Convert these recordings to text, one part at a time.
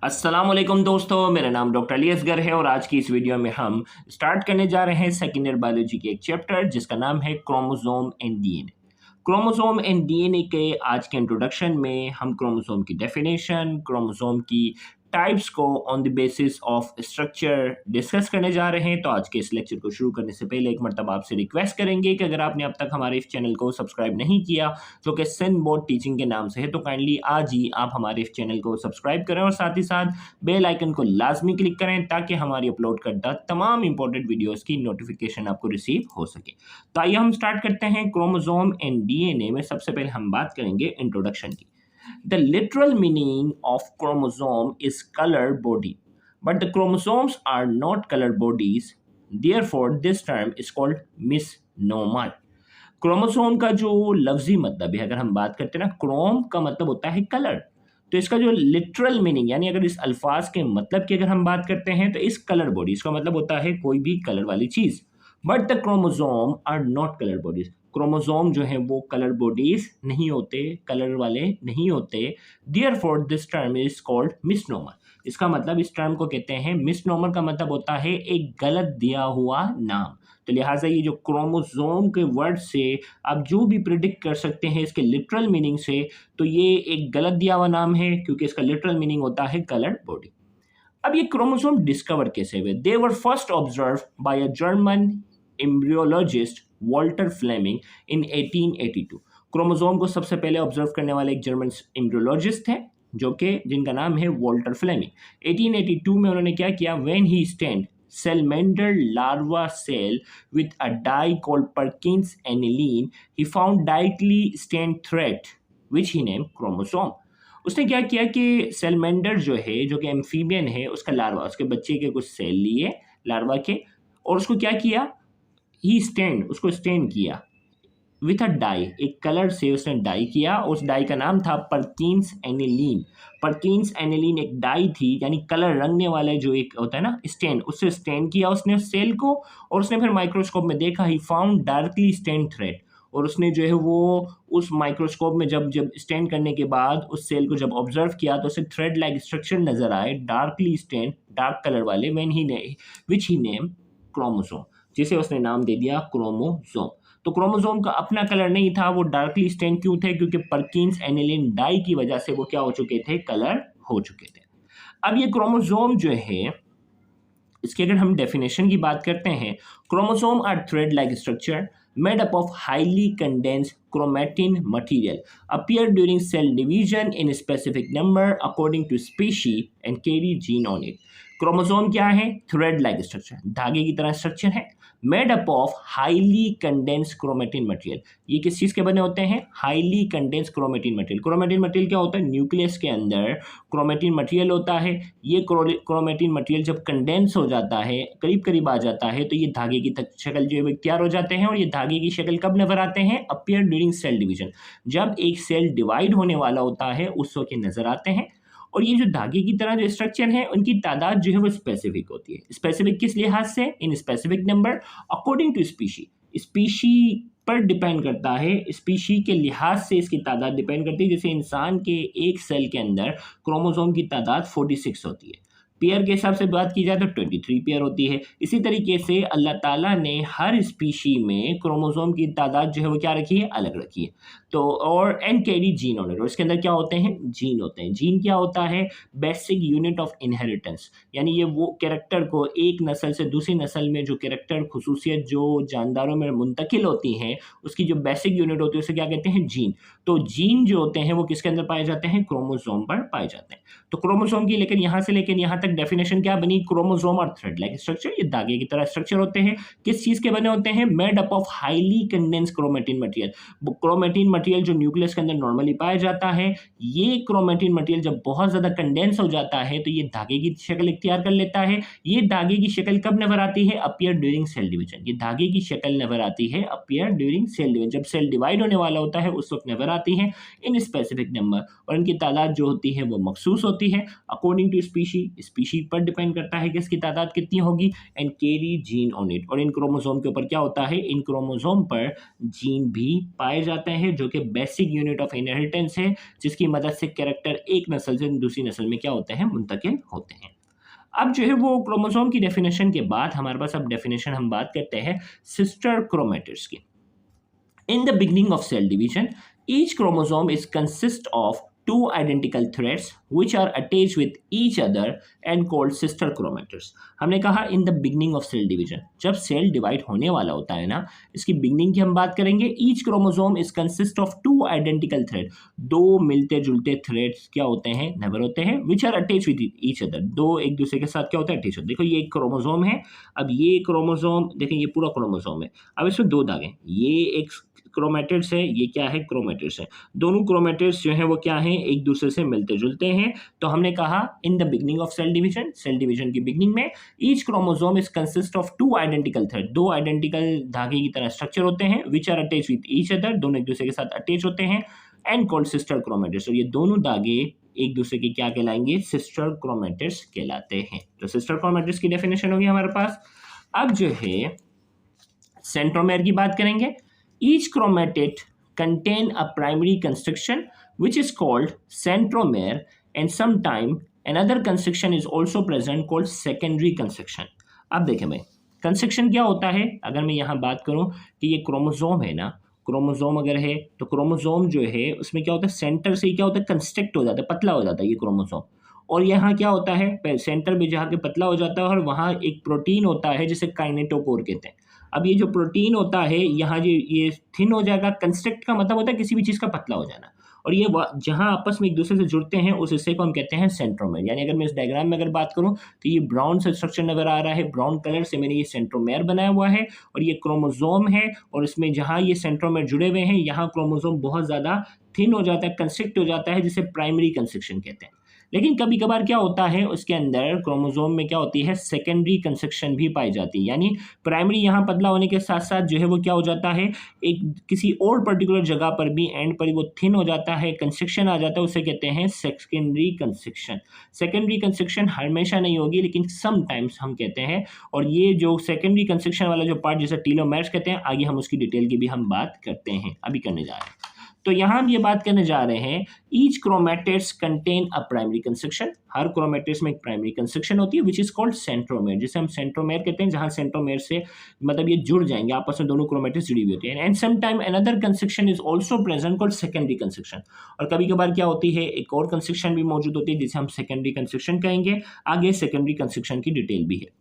अस्सलाम वालेकुम दोस्तों, मेरा नाम डॉक्टर अली असगर है और आज की इस वीडियो में हम स्टार्ट करने जा रहे हैं सेकेंड ईयर बायोलॉजी के एक चैप्टर जिसका नाम है chromosome and DNA. Chromosome and DNA के आज के इंट्रोडक्शन में हम क्रोमोसोम की डेफिनेशन, क्रोमोसोम की टाइप्स को on the basis of structure discuss करने जा रहे हैं। तो आज के इस लेक्चर को शुरू करने से पहले एक मर्तबा आपसे रिक्वेस्ट करेंगे कि अगर आपने अब तक हमारे इस चैनल को सब्सक्राइब नहीं किया जो कि सिंध बोर्ड टीचिंग के नाम से है, तो काइंडली आज ही आप हमारे इस चैनल को सब्सक्राइब करें और साथ ही साथ बेल आइकन को लाजमी क्लिक करें ताकि हमारी अपलोड करता तमाम इंपॉर्टेंट वीडियोस की नोटिफिकेशन आपको रिसीव हो सके। तो आइए हम स्टार्ट करते हैं क्रोमोसोम एंड डीएनए में। सबसे पहले हम बात करेंगे इंट्रोडक्शन की। The literal meaning of chromosome is colored body, but the chromosomes are not colored bodies. Therefore, this term is called misnomer. Chromosome का जो लफ्जी मतलब है, अगर हम बात करते हैं ना, क्रोम का मतलब होता है कलर। तो इसका जो लिटरल मीनिंग यानी अगर इस अल्फाज के मतलब की अगर हम बात करते हैं तो इस कलर बॉडी, इसका मतलब होता है कोई भी कलर वाली चीज। But the chromosome are not colour bodies. Chromosome जो है वो कलर बॉडीज नहीं होते, कलर वाले नहीं होते। Therefore this term is called misnomer. इसका मतलब इस टर्म को कहते हैं मिसनोमर। का मतलब होता है एक गलत दिया हुआ नाम। तो लिहाजा ये जो क्रोमोसोम के वर्ड से आप जो भी प्रिडिक्ट कर सकते हैं इसके लिटरल मीनिंग से, तो ये एक गलत दिया हुआ नाम है क्योंकि इसका लिटरल मीनिंग होता है कलर्ड बॉडी। अब ये क्रोमोसोम डिस्कवर कैसे हुए? They were first observe by a German embryologist Walter Flemming in 1882। Chromosome को सबसे पहले ऑब्जर्व करने वाले एक जर्मन एम्ब्रियोलॉजिस्ट थे जो कि जिनका नाम है वॉल्टर फ्लेमिंग। 1882 में उन्होंने क्या किया? When he stand salamander larva cell with a dye called Perkins aniline, he found dightly stained thread which he named chromosome. उसने क्या किया कि सेलमेंडर जो है, जो कि एम्फीबियन है, उसका लार्वा, उसके बच्चे के कुछ सेल लिए लार्वा के, और उसको क्या किया? ही स्टेन, उसको स्टेन किया विथ अ डाई, एक कलर से उसने डाई किया। उस डाई का नाम था परकिंस एनिलीन। परकिंस एनिलीन एक डाई थी, यानी कलर रंगने वाला जो एक होता है ना स्टेन, उससे स्टेन किया उसने उस सेल को। और उसने फिर माइक्रोस्कोप में देखा, he found darkly stain thread. और उसने जो है वो उस माइक्रोस्कोप में जब जब स्टेन करने के बाद उस सेल को जब ऑब्जर्व किया तो उसे थ्रेड लाइक स्ट्रक्चर नजर आए, डार्कली स्टेन, डार्क कलर वाले, व्हेन ही ने विच ही नेम क्रोमोसोम, जिसे उसने नाम दे दिया क्रोमोसोम। तो क्रोमोसोम का अपना कलर नहीं था, वो डार्कली स्टेन क्यों थे? क्योंकि परकिंस एनिलीन डाई की वजह से वो क्या हो चुके थे? कलर हो चुके थे। अब ये क्रोमोसोम जो है, इसकी अगर हम डेफिनेशन की बात करते हैं, chromosome are thread like structure made up of highly condensed chromatin material appear during cell division in a specific number according to species and carry gene on it. Chromosome क्या है? थ्रेड लाइक स्ट्रक्चर, धागे की तरह structure है। Made up of highly condensed chromatin material. ये किस चीज के बने होते हैं? Highly condensed chromatin material. Chromatin material क्या होता है? न्यूक्लियस के अंदर क्रोमेटिन मटेरियल होता है। ये क्रोमेटिन मटेरियल जब कंडेंस हो जाता है, करीब करीब आ जाता है, तो ये धागे की शक्ल जो है तैयार हो जाते हैं। और ये धागे की शक्ल कब नजर आते हैं? Appear during cell division. जब एक सेल डिवाइड होने वाला होता है उस वक्त ये नजर आते हैं। और ये जो धागे की तरह जो स्ट्रक्चर है उनकी तादाद जो है वो स्पेसिफिक होती है। स्पेसिफिक किस लिहाज से? In specific number according to species. Species पर डिपेंड करता है, स्पीशी के लिहाज से इसकी तादाद डिपेंड करती है। जैसे इंसान के एक सेल के अंदर क्रोमोसोम की तादाद 46 होती है, पेयर के हिसाब से बात की जाए तो 23 पेयर होती है। इसी तरीके से अल्लाह ताला ने हर स्पीशी में क्रोमोसोम की तादाद जो है वो क्या रखी है? अलग रखी है। तो और and carry gene on it, और इसके अंदर क्या होते हैं? जीन होते हैं। जीन क्या होता है? बेसिक यूनिट ऑफ इनहेरिटेंस, यानी ये वो कैरेक्टर को एक नस्ल से दूसरी नस्ल में जो कैरेक्टर खसूसियत जो जानदारों में मुंतकिल होती हैं उसकी जो बेसिक यूनिट होती है उसे क्या कहते हैं? जीन। तो जीन जो होते हैं वो किसके अंदर पाए जाते हैं? क्रोमोसोम पर पाए जाते हैं। तो क्रोमोसोम की लेकिन यहाँ से लेकर यहाँ तक डेफिनेशन क्या बनी? क्रोमोसोम और थ्रेड लाइक स्ट्रक्चर, ये धागे की तरह स्ट्रक्चर होते हैं। किस चीज के बने होते हैं? Made up of highly condensed chromatin material. Chromatin material जो न्यूक्लियस के अंदर नॉर्मली पाया जाता है, ये क्रोमेटिन मटेरियल जब बहुत ज्यादा कंडेंस हो जाता है तो ये धागे की शक्ल इख्तियार कर लेता है। ये धागे की शक्ल कब नजर आती है? Appear during cell division. ये धागे की शक्ल नजर आती है अपियर ड्यूरिंग सेल डिवीजन, जब सेल डिवाइड होने वाला होता है उस वक्त नजर आती है इन स्पेसिफिक नंबर। और इनकी तादाद जो होती है वो मखसूस होती है अकॉर्डिंग टू स्पीशी पर डिपेंड करता है कि इसकी तादाद कितनी होगी। And carry gene on it, और इन क्रोमोसोम के ऊपर क्या होता है? इन क्रोमोसोम पर जीन भी पाए जाते हैं जो कि बेसिक यूनिट ऑफ इनहेरिटेंस है, जिसकी मदद से कैरेक्टर एक नस्ल से दूसरी नस्ल में क्या होते हैं, मुंतकिल होते हैं। अब जो है वो क्रोमोसोम की डेफिनेशन के बाद हमारे पास अब डेफिनेशन हम बात करते हैं सिस्टर क्रोमेटिड्स की। In the beginning of cell division, each chromosome is consist of two identical threads which are attached with each other and called sister chromatids. हमने कहा in the beginning of cell division, जब cell divide होने वाला होता है ना, इसकी beginning की हम बात करेंगे। each chromosome is consist of two identical thread, दो मिलते जुलते थ्रेड्स क्या होते हैं, नेबर होते हैं, which are attached with each other, दो एक दूसरे के साथ क्या होता है, अटैच होते हैं। देखो ये एक क्रोमोसोम है, अब ये क्रोमोसोम देखें, ये पूरा क्रोमोसोम है, अब इसमें दो दागे, ये एक क्रोमेटिड्स है, ये क्या है, क्रोमेटिड्स है। दोनों क्रोमेटिड्स जो है वो क्या है, एक दूसरे से मिलते जुलते हैं। तो हमने कहा in the beginning of cell division की बिगनिंग में each chromosome is consist of two identical thread, दो आइडेंटिकल धागे की तरह स्ट्रक्चर होते हैं, which are attach with each other, दोनों एक दूसरे के साथ अटैच होते हैं, एंड कॉल्ड सिस्टर क्रोमेटिड्स। और ये दोनों धागे एक दूसरे के क्या कहलाएंगे, सिस्टर क्रोमेटिड्स कहलाते हैं। तो सिस्टर क्रोमेटिड्स की डेफिनेशन होगी हमारे पास। अब जो है सेंट्रोमेयर की बात करेंगे। Each chromatid contain a primary construction which is called centromere, and sometime another construction is also present called secondary construction. अब देखें भाई, कंस्ट्रक्शन क्या होता है, अगर मैं यहाँ बात करूँ कि ये क्रोमोसोम है ना, क्रोमोसोम अगर है तो क्रोमोसोम जो है उसमें क्या होता है, सेंटर से क्या होता है, कंस्ट्रक्ट हो जाता है, पतला हो जाता है ये क्रोमोसोम। और यहाँ क्या होता है, सेंटर में जहाँ के पतला हो जाता है और वहाँ एक प्रोटीन होता है जिसे काइनेटोकोर कहते हैं। अब ये जो प्रोटीन होता है यहाँ ये थिन हो जाएगा, कंस्ट्रक्ट का मतलब होता है किसी भी चीज़ का पतला हो जाना, और ये जहाँ आपस में एक दूसरे से जुड़ते हैं उस हिस्से को हम कहते हैं सेंट्रोमेयर। यानी अगर मैं इस डायग्राम में अगर बात करूँ तो ये ब्राउन से स्ट्रक्चर नजर आ रहा है, ब्राउन कलर से मैंने ये सेंट्रोमेयर बनाया हुआ है, और ये क्रोमोसोम है, और इसमें जहाँ ये सेंट्रोमेयर जुड़े हुए हैं यहाँ क्रोमोसोम बहुत ज़्यादा थिन हो जाता है, कंस्ट्रक्ट हो जाता है, जिसे प्राइमरी कंस्ट्रक्शन कहते हैं। लेकिन कभी कभार क्या होता है, उसके अंदर क्रोमोसोम में क्या होती है, सेकेंडरी कंस्ट्रक्शन भी पाई जाती है। यानी प्राइमरी यहाँ पतला होने के साथ साथ जो है वो क्या हो जाता है, एक किसी और पर्टिकुलर जगह पर भी एंड पर वो थिन हो जाता है, कंस्ट्रक्शन आ जाता है, उसे कहते हैं सेकेंडरी कंस्ट्रक्शन। सेकेंडरी कंस्ट्रक्शन हमेशा नहीं होगी, लेकिन समटाइम्स हम कहते हैं। और ये जो सेकेंडरी कंस्ट्रक्शन वाला जो पार्ट जिसे टीलोमेर्स कहते हैं, आगे हम उसकी डिटेल की भी हम बात करते हैं, अभी करने जा रहे हैं। तो यहाँ हम ये बात करने जा रहे हैं, each chromatids contain a primary constriction, her chromatids में एक प्राइमरी कंस्ट्रक्शन होती है, विच इज कॉल्ड सेंट्रोमेयर, जिसे हम सेंट्रोमेयर कहते हैं, जहाँ सेंट्रोमेयर से मतलब ये जुड़ जाएंगे, आपस में दोनों क्रोमेटिड्स जुड़ी हुई होती है। And some time another construction is also present called secondary construction, और कभी कभार क्या होती है, एक और कंस्ट्रक्शन भी मौजूद होती है जिसे हम सेकेंडरी कंस्ट्रक्शन कहेंगे। आगे सेकेंडरी कंस्ट्रक्शन की डिटेल भी है।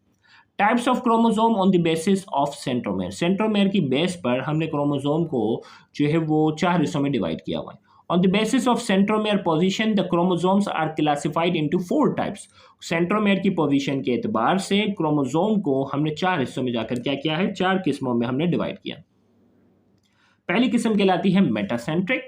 Types of chromosome on the basis of centromere, centromere की बेस पर हमने क्रोमोसोम को जो है वो 4 हिस्सों में डिवाइड किया हुआ है। On the basis of centromere position the chromosomes are classified into 4 types. Centromere की पोजीशन के एतबार से क्रोमोसोम को हमने 4 हिस्सों में जाकर क्या किया है, 4 किस्मों में हमने डिवाइड किया। पहली किस्म कहलाती है मेटासेंट्रिक,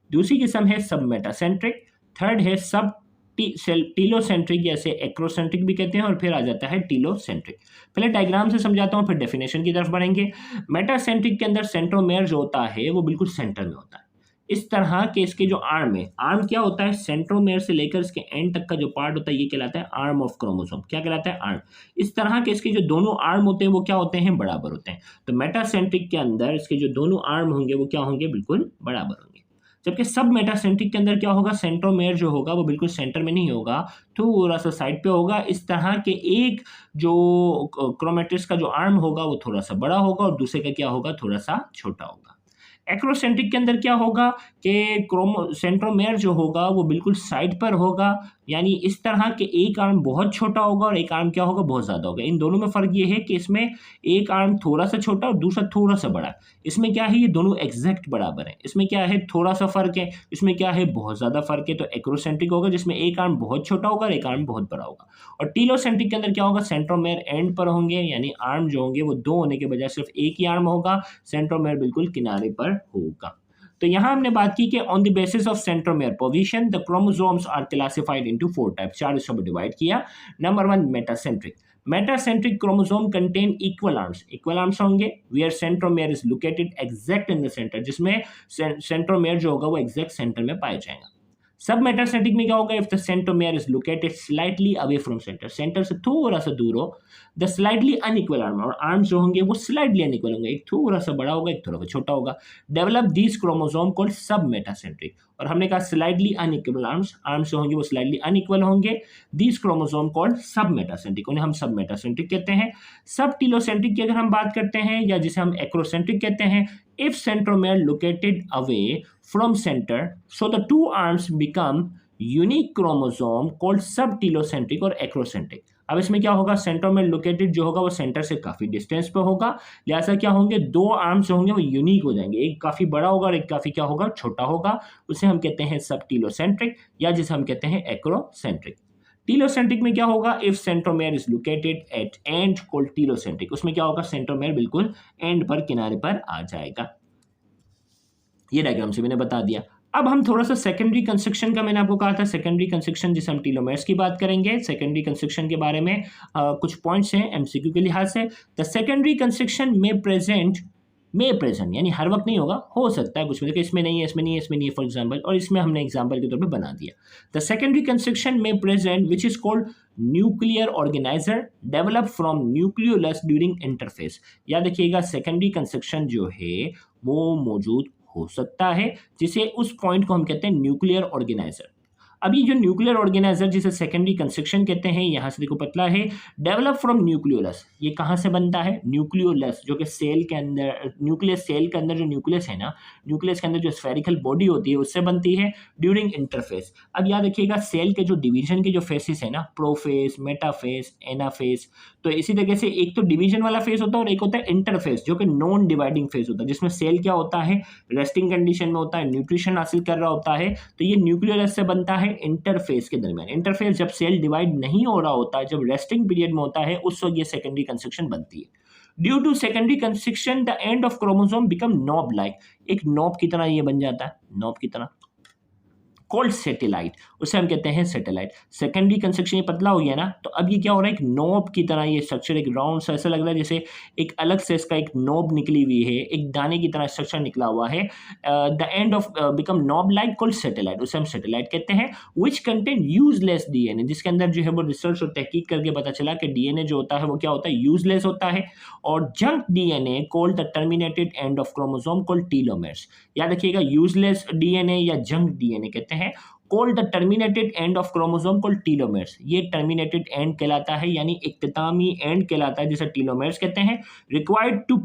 दूसरी किस्म है सब मेटासेंट्रिक, थर्ड है सब टीलोसेंट्रिक, जैसे एक्रोसेंट्रिक भी कहते हैं, और फिर आ जाता है टीलोसेंट्रिक। पहले डायग्राम से समझाता हूँ, फिर डेफिनेशन की तरफ बढ़ेंगे। मेटासेंट्रिक के अंदर सेंट्रोमेयर जो होता है वो बिल्कुल सेंटर में होता है, इस तरह के इसके जो आर्म है, आर्म क्या होता है, सेंट्रोमेयर से लेकर इसके एंड तक का जो पार्ट होता है ये कहलाता है आर्म ऑफ क्रोमोसोम। क्या कहलाता है, आर्म। इस तरह के इसके जो दोनों आर्म होते हैं वो क्या होते हैं, बराबर होते हैं। तो मेटासेंट्रिक के अंदर इसके जो दोनों आर्म होंगे वो क्या होंगे, बिल्कुल बराबर होंगे। जबकि सब मेटासेंट्रिक के अंदर क्या होगा, सेंट्रोमेयर जो होगा वो बिल्कुल सेंटर में नहीं होगा, थोड़ा सा साइड पे होगा। इस तरह के एक जो क्रोमेटिड्स का जो आर्म होगा वो थोड़ा सा बड़ा होगा और दूसरे का क्या होगा, थोड़ा सा छोटा होगा। एक्रोसेंट्रिक के अंदर क्या होगा कि सेंट्रोमेयर जो होगा वो बिल्कुल साइड पर होगा, यानी इस तरह के एक आर्म बहुत छोटा होगा और एक आर्म क्या होगा, बहुत ज़्यादा होगा। इन दोनों में फ़र्क ये है कि इसमें एक आर्म थोड़ा सा छोटा और दूसरा थोड़ा सा बड़ा। इसमें क्या है, ये दोनों एग्जैक्ट बराबर हैं। इसमें क्या है, थोड़ा सा फ़र्क है, इसमें क्या है, बहुत ज़्यादा फ़र्क है। तो एक्रोसेंट्रिक होगा जिसमें एक आर्म बहुत छोटा होगा और एक आर्म बहुत बड़ा होगा। और टीलोसेंट्रिक के अंदर क्या होगा, सेंट्रोमेयर एंड पर होंगे, यानी आर्म जो होंगे वो 2 होने के बजाय सिर्फ एक ही आर्म होगा, सेंट्रोमेयर बिल्कुल किनारे पर होगा। तो यहाँ हमने बात की कि on the basis of centromere position the chromosomes are classified into 4 types, 4 हिस्सों में डिवाइड किया। Number 1 metacentric, metacentric chromosome contain equal arms होंगे, where centromere is located exact in the centre, जिसमें सेंट्रोमेयर जो होगा वो एग्जैक्ट सेंटर में पाया जाएगा। सब मेटासेंट्रिक में क्या होगा, if the centromere is located slightly away from centre, centre से थोड़ा सा दूर हो, द स्लाइटली अनइक्वल आर्म, और आर्म्स जो होंगे वो स्लाइटली अनइक्वल होंगे, एक थोड़ा सा बड़ा होगा, एक थोड़ा सा छोटा होगा, डेवलप दिस क्रोमोसोम कॉल्ड सब मेटासेंट्रिक, और हमने कहा स्लाइटली अनइक्वल आर्म्स, आर्म्स जो होंगे वो स्लाइटली अनइक्वल होंगे, दिस क्रोमोसोम कॉल्ड सब मेटासेंट्रिक, उन्हें हम सब मेटासेंट्रिक कहते हैं। सब टीलोसेंट्रिक की अगर हम बात करते हैं, या जिसे हम एक्रोसेंट्रिक कहते हैं, if centromere located away from center, so the two arms become unique chromosome called subtelocentric और acrocentric। अब इसमें क्या होगा, सेंट्रोमेयर लोकेटेड जो होगा वो सेंटर से काफी डिस्टेंस पे होगा, लिहाजा क्या होंगे, दो आर्म्स होंगे वो यूनिक हो जाएंगे, एक काफी बड़ा होगा और एक काफी क्या होगा, छोटा होगा, उसे हम कहते हैं सबटीलोसेंट्रिक, या जिसे हम कहते हैं एक्रोसेंट्रिक। टीलोसेंट्रिक में क्या होगा, if centromere is located at and called telocentric, उसमें क्या होगा, सेंट्रोमेयर बिल्कुल एंड पर, किनारे पर आ जाएगा। ये डायग्राम से मैंने बता दिया। अब हम थोड़ा सा सेकेंडरी कंस्ट्रक्शन का, मैंने आपको कहा था सेकेंडरी कंस्ट्रक्शन जिसे हम टीलोमेर्स की बात करेंगे, सेकेंडरी कंस्ट्रक्शन के बारे में कुछ पॉइंट्स हैं एमसीक्यू के लिहाज से। द सेकेंडरी कंस्ट्रक्शन में प्रेजेंट यानी हर वक्त नहीं होगा, हो सकता है कुछ में, देखिए इसमें नहीं है, इसमें नहीं है, इसमें नहीं है फॉर एग्जांपल, और इसमें हमने एग्जांपल के तौर पे बना दिया। द सेकेंडरी कंस्ट्रक्शन में present which is called nuclear organiser develop from nucleolus during interface. याद रखिएगा, सेकेंडरी कंस्ट्रक्शन जो है वो मौजूद हो सकता है, जिसे उस पॉइंट को हम कहते हैं न्यूक्लियर ऑर्गेनाइजर। अब ये जो न्यूक्लियर ऑर्गेनाइजर जिसे सेकेंडरी कंस्ट्रक्शन कहते हैं, यहां से देखो पतला है, डेवलप फ्रॉम न्यूक्लियोलस, ये कहां से बनता है, न्यूक्लियोलस, जो कि सेल के अंदर, न्यूक्लियस सेल के अंदर जो न्यूक्लियस है ना, न्यूक्लियस के अंदर जो स्फेरिकल बॉडी होती है उससे बनती है ड्यूरिंग इंटरफेस। अब याद रखिएगा, सेल के जो डिवीजन के जो फेसेस है ना, प्रोफेस, मेटाफेस, एनाफेस, तो इसी तरीके से एक तो डिवीजन वाला फेस होता है और एक होता है इंटरफेस, जो कि नॉन डिवाइडिंग फेस होता है, जिसमें सेल क्या होता है, रेस्टिंग कंडीशन में होता है, न्यूट्रिशन हासिल कर रहा होता है, तो ये न्यूक्लियोलस से बनता है इंटरफेस के दरमियान। इंटरफेस जब सेल डिवाइड नहीं हो रहा होता है, जब रेस्टिंग पीरियड में होता है, उस वक्त ये सेकेंडरी कंस्ट्रक्शन बनती है। Due to secondary construction the end of chromosome become knob like, एक नॉब की तरह ये बन जाता है, नॉब की तरह, कॉल्ड सैटेलाइट, उसे हम कहते हैं सैटेलाइट। सेकेंडरी कंस्ट्रक्शन ये पतला हो गया ना, तो अब ये क्या हो रहा है, एक नोब की तरह ये स्ट्रक्चर, एक राउंड सा ऐसा लग रहा है जैसे एक अलग से इसका एक नोब निकली हुई है, एक दाने की तरह स्ट्रक्चर निकला हुआ है। The end of become knob like called satellite, उसे हम सैटेलाइट कहते हैं। विच कंटेन यूजलेस डीएनए, जिसके अंदर जो है वो रिसर्च और तहकीक करके पता चला कि डीएनए जो होता है वो क्या होता है, यूजलेस होता है। और junk DNA called the terminated end of chromosome called telomeres. याद रखिएगा, यूजलेस डीएनए या जंक डीएनए कहते हैं, called the terminated end of chromosome called telomeres, ये टर्मिनेटेड एंड कहलाता है, यानी इख्तितामी एंड कहलाता है, जिसे टीलोमेर्स कहते हैं। Required to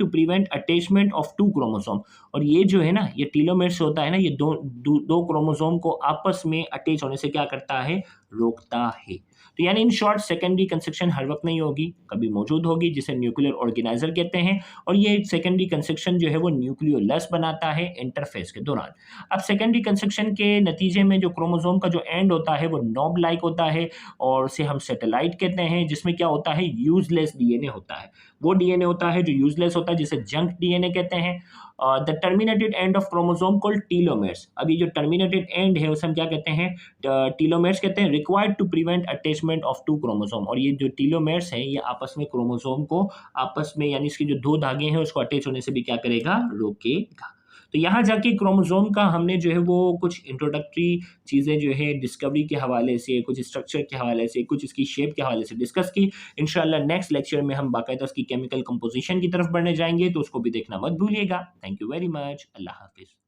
prevent attachment of two chromosome, और ये जो है ना, ये टीलोमेर्स होता है ना, ये दो क्रोमोसोम को आपस में अटैच होने से क्या करता है, रोकता है। तो यानी इन शॉर्ट, सेकेंडरी कंस्ट्रक्शन हर वक्त नहीं होगी, कभी मौजूद होगी, जिसे न्यूक्लियर ऑर्गेनाइजर कहते हैं, और ये सेकेंडरी कंस्ट्रक्शन जो है वो न्यूक्लियोलस बनाता है इंटरफेस के दौरान। अब सेकेंडरी कंस्ट्रक्शन के नतीजे में जो क्रोमोसोम का जो एंड होता है वो नॉब लाइक होता है, और उसे हम सैटेलाइट कहते हैं, जिसमें क्या होता है, यूजलेस डीएनए होता है, वो डीएनए होता है जो यूजलेस होता है, जिसे जंक डीएनए कहते हैं। The terminated end of chromosome called telomeres, अब ये जो टर्मिनेटेड एंड है उसे हम क्या कहते हैं, टीलोमेर्स कहते हैं। Required to prevent attachment of two chromosome, और ये जो टीलोमेर्स है ये आपस में क्रोमोसोम को आपस में, यानी इसके जो दो धागे हैं उसको अटैच होने से भी क्या करेगा, रोकेगा। तो यहाँ जाके क्रोमोसोम का हमने जो है वो कुछ इंट्रोडक्टरी चीज़ें जो है डिस्कवरी के हवाले से, कुछ स्ट्रक्चर के हवाले से, कुछ इसकी शेप के हवाले से डिस्कस की। इंशाल्लाह नेक्स्ट लेक्चर में हम बाकायदा उसकी केमिकल कंपोजिशन की तरफ बढ़ने जाएंगे, तो उसको भी देखना मत भूलिएगा। थैंक यू वेरी मच, अल्लाह हाफिज़।